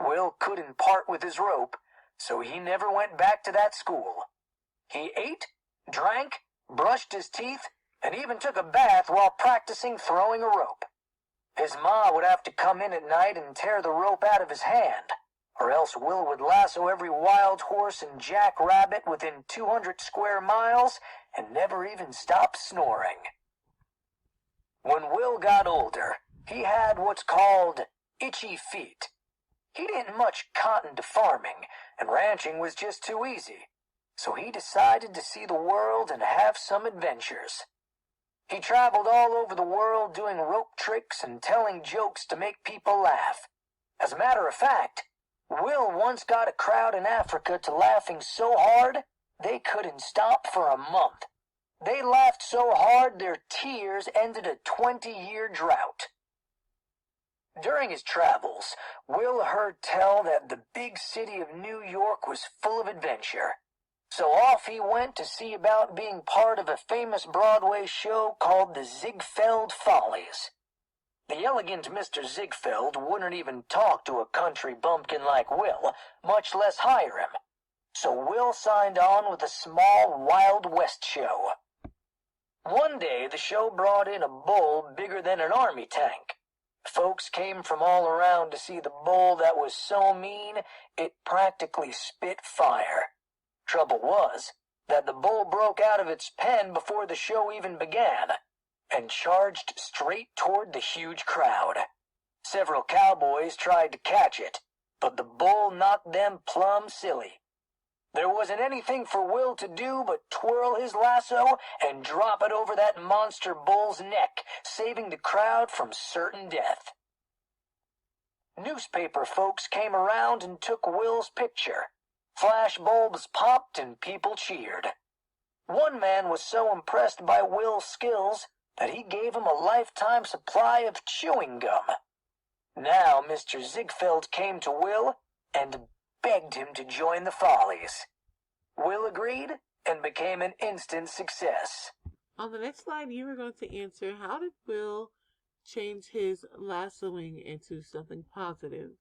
Will couldn't part with his rope, so he never went back to that school. He ate, drank, brushed his teeth, and even took a bath while practicing throwing a rope. His ma would have to come in at night and tear the rope out of his hand, or else Will would lasso every wild horse and jackrabbit within 200 square miles and never even stop snoring. When Will got older, he had what's called itchy feet. He didn't much cotton to farming, and ranching was just too easy, so he decided to see the world and have some adventures. He traveled all over the world doing rope tricks and telling jokes to make people laugh. As a matter of fact, Will once got a crowd in Africa to laughing so hard they couldn't stop for a month. They laughed so hard their tears ended a 20-year drought. During his travels, Will heard tell that the big city of New York was full of adventure. So off he went to see about being part of a famous Broadway show called the Ziegfeld Follies. The elegant Mr. Ziegfeld wouldn't even talk to a country bumpkin like Will, much less hire him. So Will signed on with a small Wild West show. One day the show brought in a bull bigger than an army tank. Folks came from all around to see the bull that was so mean it practically spit fire. Trouble was that the bull broke out of its pen before the show even began, and charged straight toward the huge crowd. Several cowboys tried to catch it, but the bull knocked them plumb silly. There wasn't anything for Will to do but twirl his lasso and drop it over that monster bull's neck, saving the crowd from certain death. Newspaper folks came around and took Will's picture. Flash bulbs popped and people cheered. One man was so impressed by Will's skills that he gave him a lifetime supply of chewing gum. Now Mr. Ziegfeld came to Will and begged him to join the Follies. Will agreed and became an instant success. On the next slide, you are going to answer, how did Will change his lassoing into something positive?